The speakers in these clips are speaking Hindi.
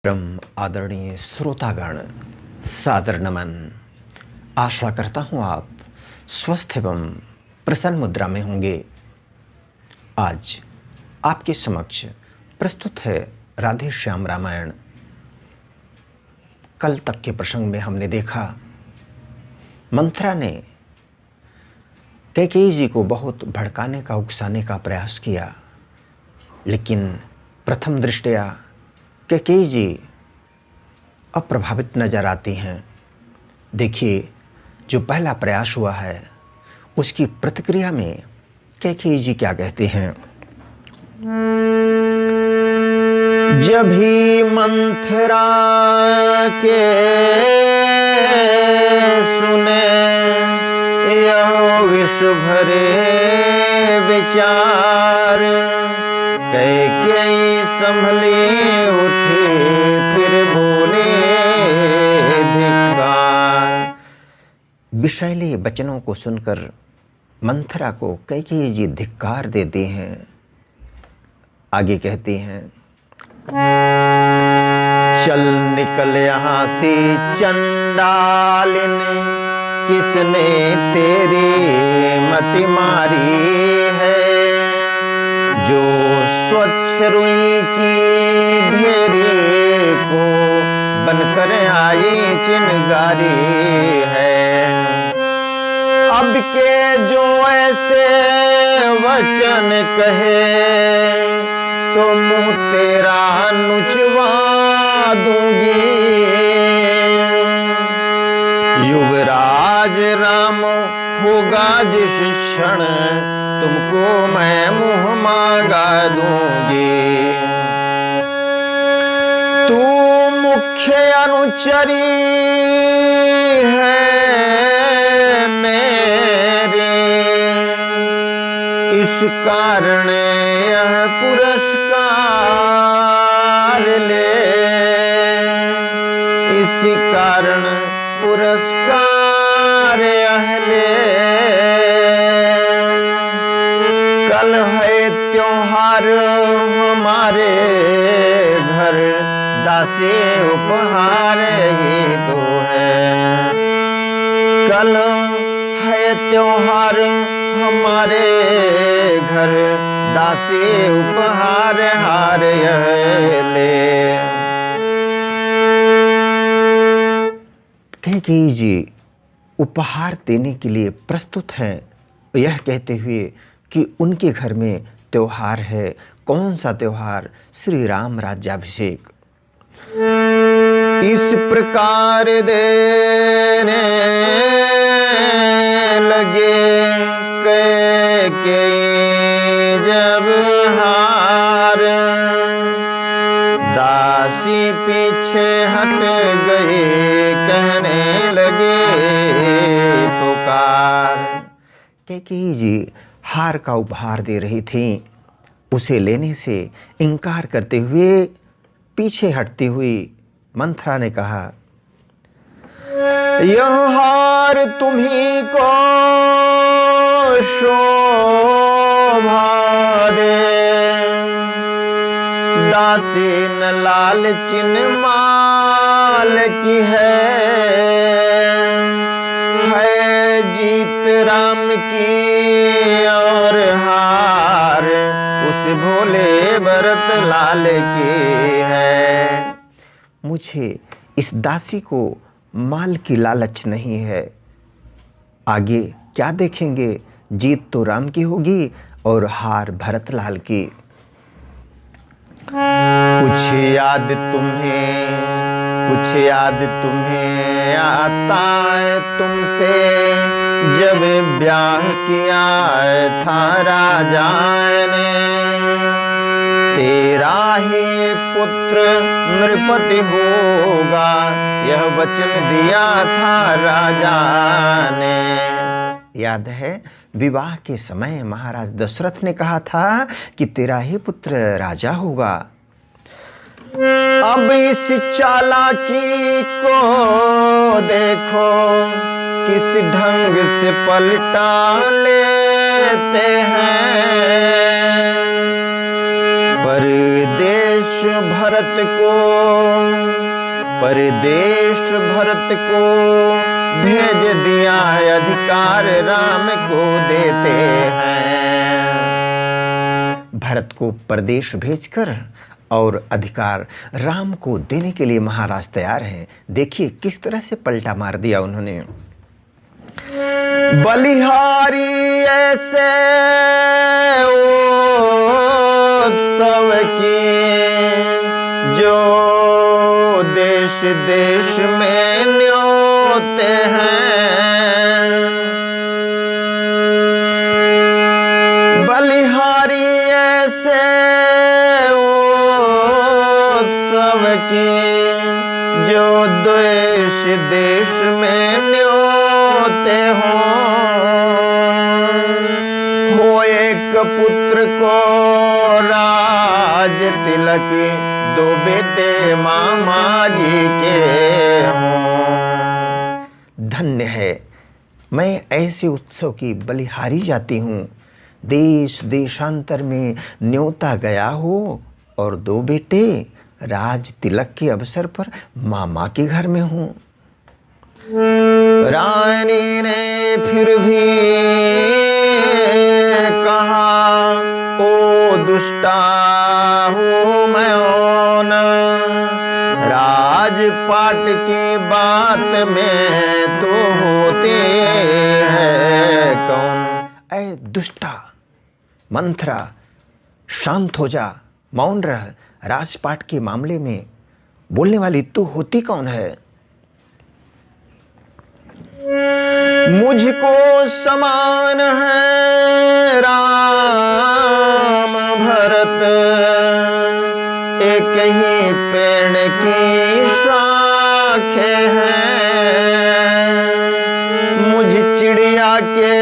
परम आदरणीय श्रोतागण, सादर नमन। आशा करता हूँ आप स्वस्थ एवं प्रसन्न मुद्रा में होंगे। आज आपके समक्ष प्रस्तुत है राधे श्याम रामायण। कल तक के प्रसंग में हमने देखा मंथरा ने कैकेयी जी को बहुत भड़काने का, उकसाने का प्रयास किया, लेकिन प्रथम दृष्टया कैकेयी जी अप्रभावित नजर आती हैं। देखिए, जो पहला प्रयास हुआ है उसकी प्रतिक्रिया में कैकेयी जी क्या कहते हैं। जब ही मंथरा के सुने यह विष भरे विचार, कैकेयी संभली उठी फिर बोले धिक्कार। विषैले वचनों को सुनकर मंथरा को कैकेयी जी धिक्कार देते हैं। आगे कहते हैं, चल निकल यहाँ से चंडालिन, किसने तेरी मति मारी है। जो स्वच्छ रुई की ढेरी को बनकर आई चिनगारी है। अब के जो ऐसे वचन कहे तो मुँह तेरा नुचवा दूंगी। युवराज राम होगा जिस क्षण तुमको मैं मुँह मांगा दूंगी। तू मुख्य अनुचरी है मेरे, इस कारण यह पुरस्कार ले। इस कारण पुरस्कार यह ले। कल है त्योहार हमारे घर, दासी उपहार ही तो है। कल है त्योहार हमारे घर, दासी उपहार हार यह ले। कैकेयी जी उपहार देने के लिए प्रस्तुत हैं, यह कहते हुए कि उनके घर में त्योहार है। कौन सा त्योहार? श्री राम राज्याभिषेक। इस प्रकार देने लगे कैकेयी जब हार, दासी पीछे हट गए कहने लगे पुकार। कैकेयी जी हार का उपहार दे रही थी, उसे लेने से इनकार करते हुए पीछे हटती हुई मंथरा ने कहा, यह हार तुम्ही को शोभा दे। दासी न लालचिन माल की है जीत राम की और हार उस भोले भरत लाल की है। मुझे इस दासी को माल की लालच नहीं है। आगे क्या देखेंगे? जीत तो राम की होगी और हार भरत लाल की। कुछ याद तुम्हें आता है तुमसे, जब ब्याह किया था राजा ने। तेरा ही पुत्र नृपति होगा, यह वचन दिया था राजा ने। याद है, विवाह के समय महाराज दशरथ ने कहा था कि तेरा ही पुत्र राजा होगा। अब इस चालाकी को देखो, किस ढंग से पलटा लेते हैं। परदेश भरत को परदेश भरत को भेज दिया, अधिकार राम को देते हैं। भरत को परदेश भेजकर और अधिकार राम को देने के लिए महाराज तैयार हैं। देखिए किस तरह से पलटा मार दिया उन्होंने। बलिहारी ऐसे उत्सव की जो देश देश में न्योते हैं। बलिहारी ऐसे उत्सव की जो देश देश में न्योते हो एक पुत्र को राज तिलक, दो बेटे मामा जी के हों। धन्य है मैं ऐसे उत्सव की बलिहारी जाती हूँ, देश देशांतर में न्योता गया हो और दो बेटे राज तिलक के अवसर पर मामा के घर में हूँ। रानी ने फिर भी कहा, ओ दुष्टा हूँ मैं ओन, राजपाट की बात में तो होते है कौन। ऐ दुष्टा, मंथरा, शांत हो जा, मौन रह। राजपाट के मामले में बोलने वाली तू होती कौन है? मुझको समान है राम भरत, एक ही पेड़ की शाखें हैं। मुझ चिड़िया के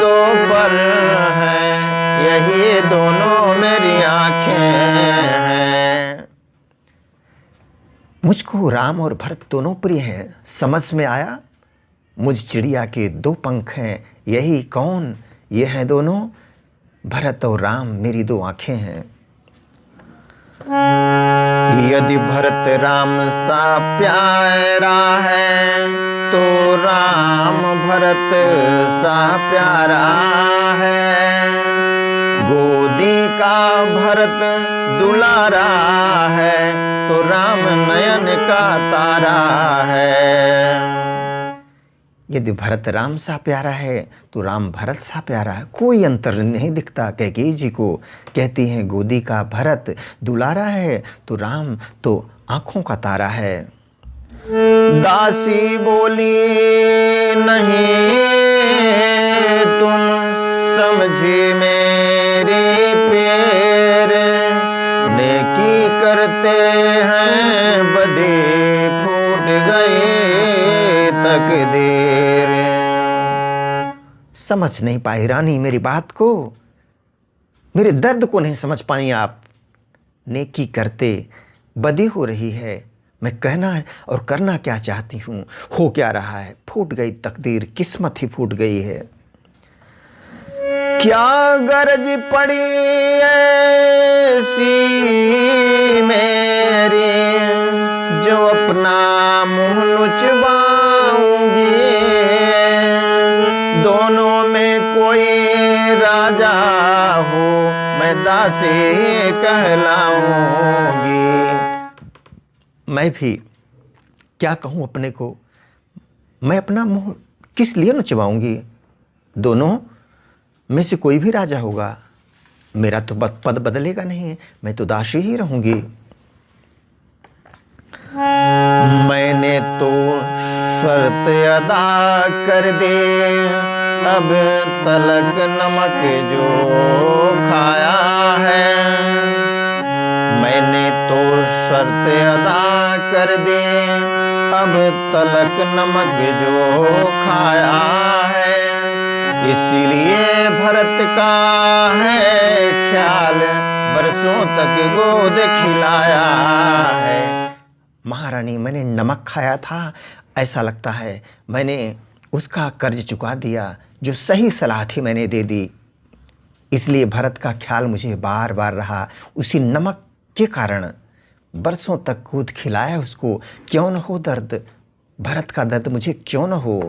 दो पर हैं, यही दोनों मेरी आंखें हैं। मुझको राम और भरत दोनों प्रिय हैं, समझ में आया? मुझ चिड़िया के दो पंख हैं, यही कौन? ये हैं दोनों भरत और राम, मेरी दो आंखें हैं। यदि भरत राम सा प्यारा है तो राम भरत सा प्यारा है। गोदी का भरत दुलारा है तो राम नयन का तारा है। यदि भरत राम सा प्यारा है तो राम भरत सा प्यारा है, कोई अंतर नहीं दिखता। कैकेयी जी को कहती हैं गोदी का भरत दुलारा है तो राम तो आंखों का तारा है। दासी बोली नहीं तुम समझी मेरी पीर, नेकी करते हैं बदी फूट गई तकदीर। समझ नहीं पाई रानी मेरी बात को, मेरे दर्द को नहीं समझ पाई आप। नेकी करते बदी हो रही है, मैं कहना और करना क्या चाहती हूँ, हो क्या रहा है। फूट गई तकदीर, किस्मत ही फूट गई है। क्या गरज पड़ी ऐसी मेरी जो अपना मुँह लुचवाऊंगी। दोनों में कोई राजा हो मैं दासी कहलाऊंगी। मैं भी क्या कहूँ अपने को, मैं अपना मुंह किस लिए नुचवाऊंगी। दोनों में से कोई भी राजा होगा, मेरा तो पद बदलेगा नहीं, मैं तो दासी ही रहूंगी। मैंने तो शर्त अदा कर दे, अब तलक नमक जो खाया है। मैंने तो शर्त अदा कर दे, अब तलक नमक जो खाया है। इसलिए भरत का है ख्याल, बरसों तक गोद खिलाया है। महारानी मैंने नमक खाया था, ऐसा लगता है मैंने उसका कर्ज चुका दिया, जो सही सलाह थी मैंने दे दी। इसलिए भरत का ख्याल मुझे बार बार रहा, उसी नमक के कारण बरसों तक कूद खिलाया उसको, क्यों न हो दर्द भरत का दर्द मुझे क्यों न हो।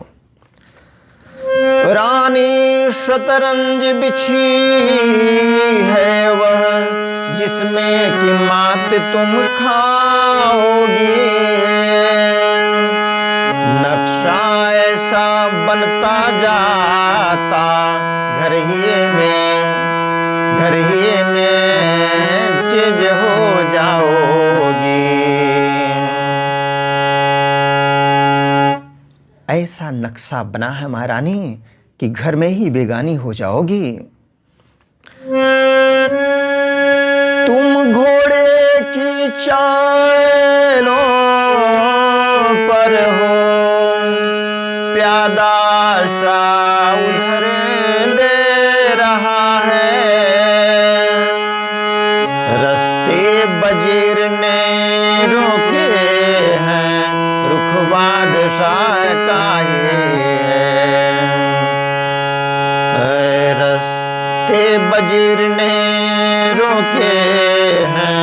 रानी शतरंज बिछी है वह, जिसमें कि मात तुम खाओगी। नक्शा ऐसा बनता जाता घर ही में चीज हो जाओगी। ऐसा नक्शा बना है महारानी कि घर में ही बेगानी हो जाओगी। तुम घोड़े की चालों पर हो, प्यादा सा उधर दे रहा है। रस्ते वजीर ने रोके हैं, रुख बादशाह का ये है। रस्ते वजीर ने रोके हैं,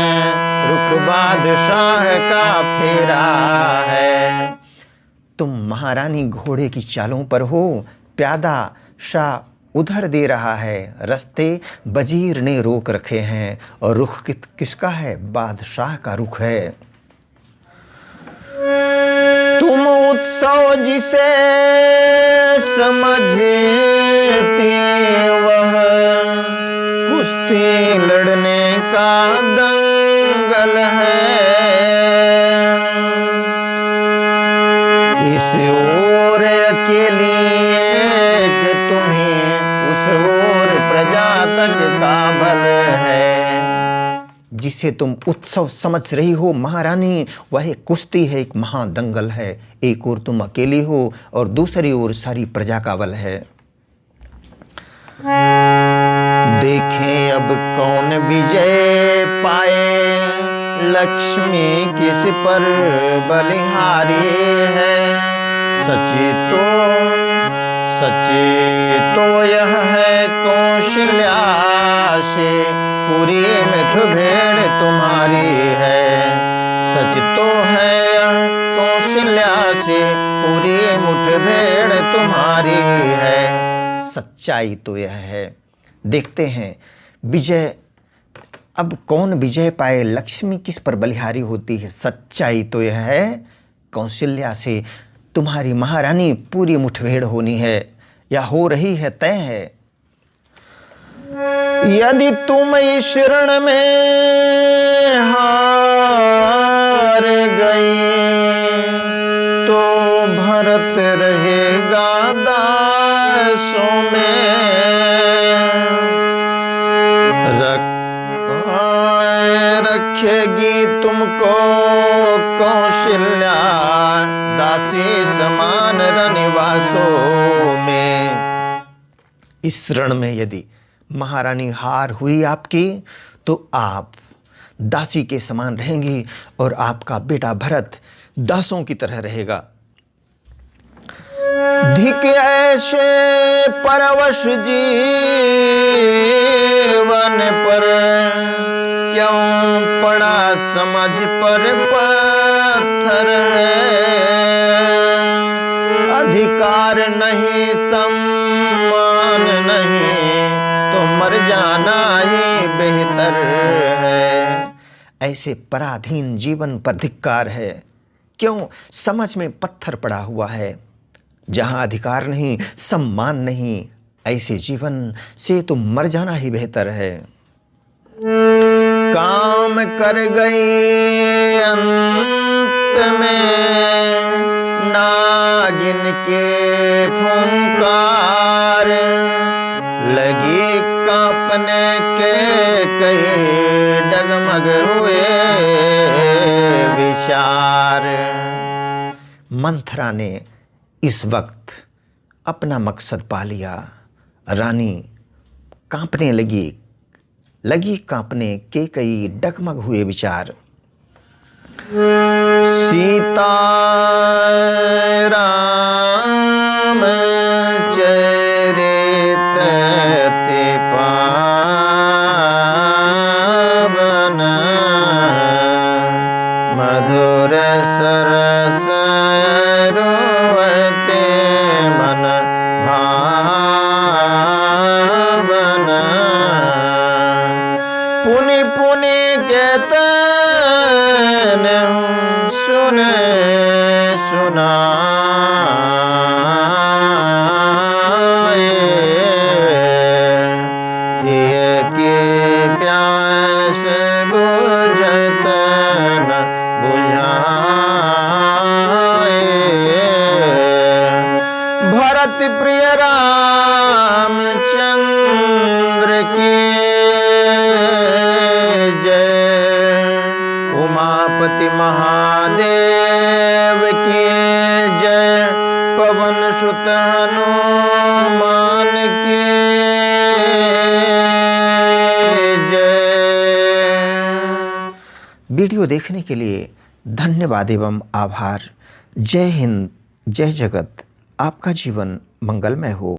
रुख बादशाह का फेरा है। तुम महारानी घोड़े की चालों पर हो, प्यादा शाह उधर दे रहा है। रास्ते वजीर ने रोक रखे हैं और रुख किसका है? बादशाह का रुख है। तुम उत्सव जिसे समझती वह, कुश्ती लड़ने का दंगल है। इस ओर अकेली एक तुम्हें, उस ओर प्रजा तक का बल है। जिसे तुम उत्सव समझ रही हो महारानी, वह एक कुश्ती है, एक महादंगल है। एक ओर तुम अकेली हो और दूसरी ओर सारी प्रजा का बल है। देखें अब कौन विजय पाए, लक्ष्मी किस पर बलिहारी है। सच्ची तो यह है कौशल्या से पूरी मिठ भेड़ तुम्हारी है। सच तो है यह कौशल्या से पूरी मुठ भेड़ तुम्हारी है। सच्चाई तो यह है। देखते हैं विजय, अब कौन विजय पाए, लक्ष्मी किस पर बलिहारी होती है। सच्चाई तो यह है कौशल्या से तुम्हारी महारानी पूरी मुठभेड़ होनी है या हो रही है, तय है। यदि तुम इस रण में हार गई, तो भरत रहेगा दासों में। रखेगी तुमको कौशल्या दासी समान रनिवासों में। इस रण में यदि महारानी हार हुई आपकी, तो आप दासी के समान रहेंगी और आपका बेटा भरत दासों की तरह रहेगा। धिक ऐसे परवश जीवन पर, क्यों पड़ा समझ पर पत्थर है। अधिकार नहीं सम्मान नहीं, तो मर जाना ही बेहतर है। ऐसे पराधीन जीवन पर धिक्कार है, क्यों समझ में पत्थर पड़ा हुआ है। जहां अधिकार नहीं सम्मान नहीं, ऐसे जीवन से तो मर जाना ही बेहतर है। काम कर गई अंत में नागिन के फुंकार, लगी कांपने के कई डगमग हुए विचार। मंथरा ने इस वक्त अपना मकसद पा लिया। रानी कांपने लगी कांपने के कई डगमग हुए विचार। सीता राम चरित ते पावन, मधुर सरस रोवते मन भावन। पुनि पुनि केतन सुने सुनाए, ये की प्यास बुझत न बुझाए। भरत प्रिय रामचंद्र की जय, उमापति महादेव की जय, पवन सुत हनुमान की जय। वीडियो देखने के लिए धन्यवाद एवं आभार। जय हिंद, जय जगत। आपका जीवन मंगलमय हो।